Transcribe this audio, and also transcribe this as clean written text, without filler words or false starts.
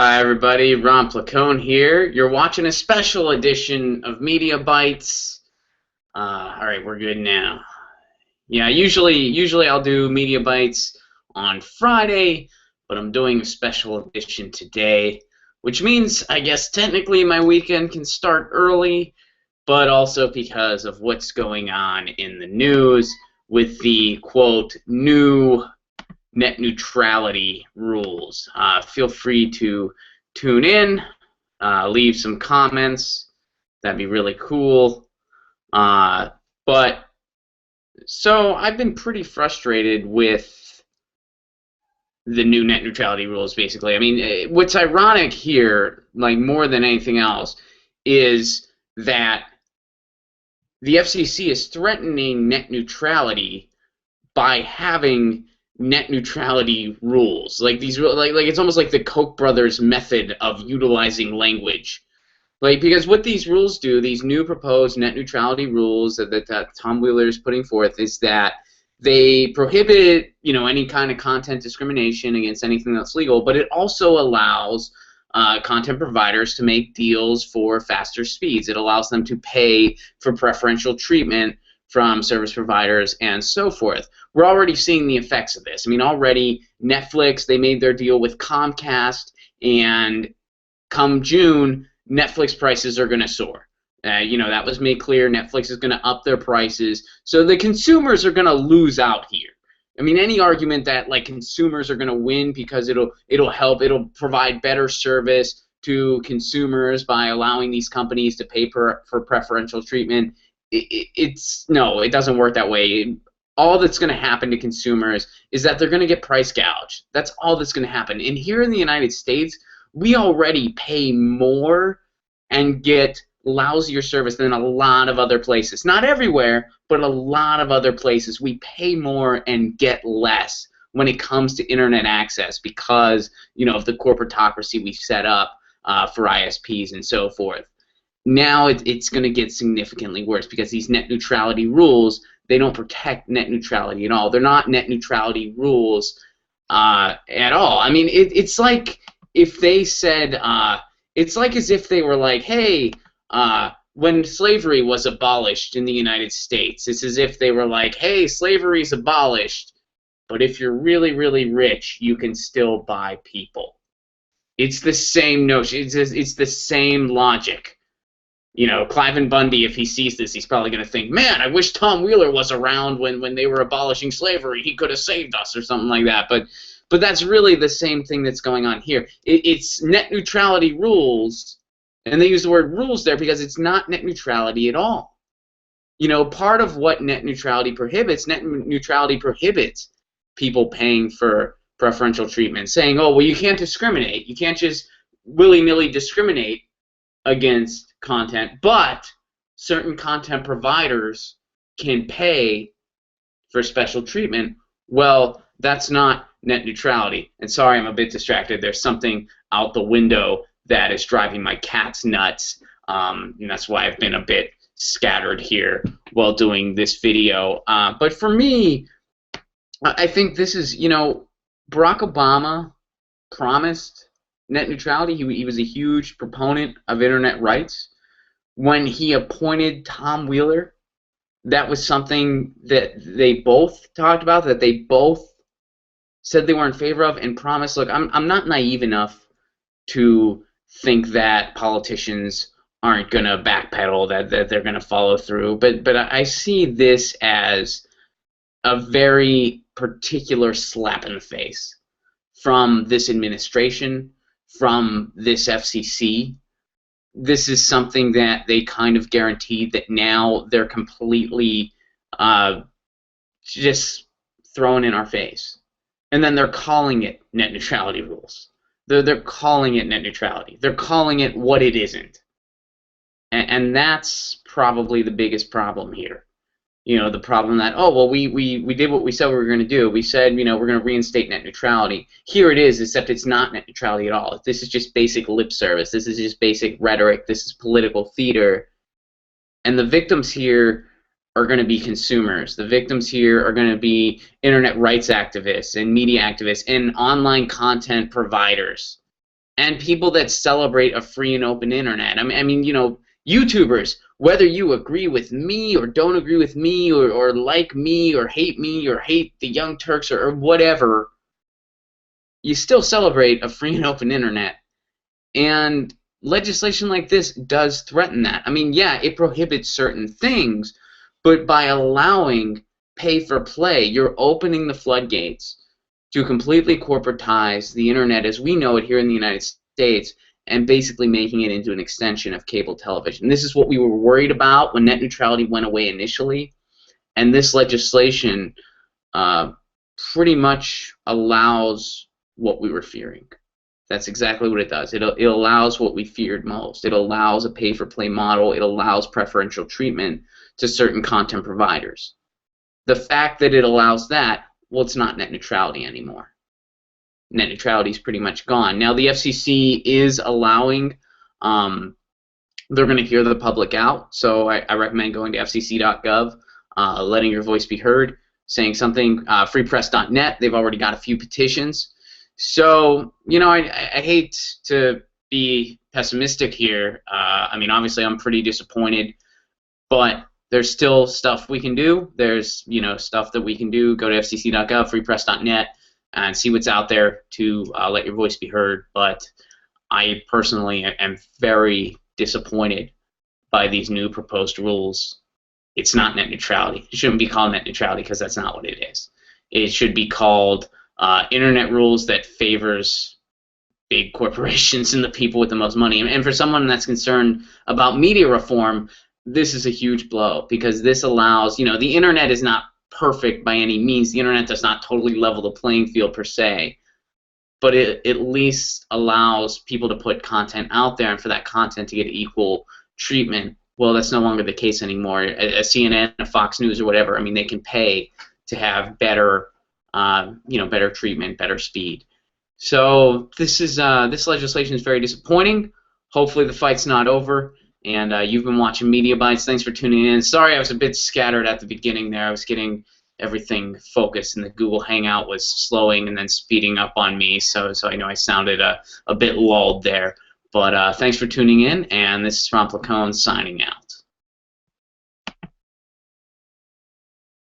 Hi everybody, Ron Placone here. You're watching a special edition of Media Bites. All right, we're good now. Yeah, usually I'll do Media Bites on Friday, but I'm doing a special edition today, which means I guess technically my weekend can start early, but also because of what's going on in the news with the quote new net neutrality rules. Feel free to tune in, leave some comments. That'd be really cool. But so I've been pretty frustrated with the new net neutrality rules, basically. I mean, what's ironic here, like more than anything else, is that the FCC is threatening net neutrality by having net neutrality rules. Like these, like it's almost like the Koch brothers method of utilizing language. Like, because what these rules do, these new proposed net neutrality rules that Tom Wheeler is putting forth, is that they prohibit, any kind of content discrimination against anything that's legal, but it also allows content providers to make deals for faster speeds. It allows them to pay for preferential treatment from service providers and so forth. We're already seeing the effects of this. I mean, already Netflix, they made their deal with Comcast, and come June, Netflix prices are going to soar. That was made clear. Netflix is going to up their prices. So the consumers are going to lose out here. I mean, any argument that like consumers are going to win because it'll provide better service to consumers by allowing these companies to pay for preferential treatment, no, it doesn't work that way. All that's going to happen to consumers is that they're going to get price gouged. That's all that's going to happen. And here in the United States, we already pay more and get lousier service than a lot of other places. Not everywhere, but a lot of other places. We pay more and get less when it comes to internet access because, of the corporatocracy we set up for ISPs and so forth. Now it's going to get significantly worse because these net neutrality rules, they don't protect net neutrality at all. They're not net neutrality rules at all. I mean, it's like if they said, it's like as if they were like, hey, when slavery was abolished in the United States, it's as if they were like, hey, slavery's abolished, but if you're really, really rich, you can still buy people. It's the same notion. It's the same logic. Cliven Bundy, if he sees this, he's probably going to think, man, I wish Tom Wheeler was around when they were abolishing slavery. He could have saved us or something like that. But that's really the same thing that's going on here. It's net neutrality rules, and they use the word rules there because it's not net neutrality at all. Part of what net neutrality prohibits people paying for preferential treatment, saying, oh, well, you can't discriminate. You can't just willy-nilly discriminate against content, but certain content providers can pay for special treatment. Well, that's not net neutrality. And sorry, I'm a bit distracted. There's something out the window that is driving my cats nuts, and that's why I've been a bit scattered here while doing this video. But for me, I think this is, Barack Obama promised net neutrality. He was a huge proponent of internet rights. When he appointed Tom Wheeler, that was something that they both talked about, that they both said they were in favor of and promised. Look, I'm not naive enough to think that politicians aren't going to backpedal, that they're going to follow through. But I see this as a very particular slap in the face from this administration, from this FCC. This is something that they kind of guaranteed that now they're completely just throwing in our face. And then they're calling it net neutrality rules. They're calling it net neutrality. They're calling it what it isn't. And that's probably the biggest problem here. The problem that, oh, well, we did what we said we were going to do. We said, we're going to reinstate net neutrality. Here it is, except it's not net neutrality at all. This is just basic lip service. This is just basic rhetoric. This is political theater. And the victims here are going to be consumers. The victims here are going to be internet rights activists and media activists and online content providers. and people that celebrate a free and open internet. I mean, YouTubers, whether you agree with me or don't agree with me or like me or hate the Young Turks or whatever, you still celebrate a free and open internet. And legislation like this does threaten that. I mean, yeah, it prohibits certain things, but by allowing pay for play, you're opening the floodgates to completely corporatize the internet as we know it here in the United States and basically making it into an extension of cable television. This is what we were worried about when net neutrality went away initially, and this legislation uh, pretty much allows what we were fearing. That's exactly what it does. It allows what we feared most. It allows a pay-for-play model. It allows preferential treatment to certain content providers. The fact that it allows that, well, it's not net neutrality anymore. Net neutrality is pretty much gone. Now, the FCC is allowing, they're going to hear the public out, so I recommend going to fcc.gov, letting your voice be heard, saying something, freepress.net, they've already got a few petitions. So, I hate to be pessimistic here. I mean, obviously, I'm pretty disappointed, but there's still stuff we can do. There's, stuff that we can do. Go to fcc.gov, freepress.net, and see what's out there to let your voice be heard. But I personally am very disappointed by these new proposed rules. It's not net neutrality. It shouldn't be called net neutrality because that's not what it is. It should be called internet rules that favors big corporations and the people with the most money. And for someone that's concerned about media reform, this is a huge blow because this allows, the internet is not perfect by any means. The internet does not totally level the playing field per se, but it at least allows people to put content out there and for that content to get equal treatment. Well, that's no longer the case anymore. A CNN, a Fox News, or whatever, I mean, they can pay to have better better treatment, better speed. So this legislation is very disappointing. Hopefully the fight's not over. And you've been watching Media Bites. Thanks for tuning in. Sorry I was a bit scattered at the beginning there. I was getting everything focused, and the Google Hangout was slowing and then speeding up on me. So I know I sounded a bit lulled there. But thanks for tuning in, and this is Placone signing out.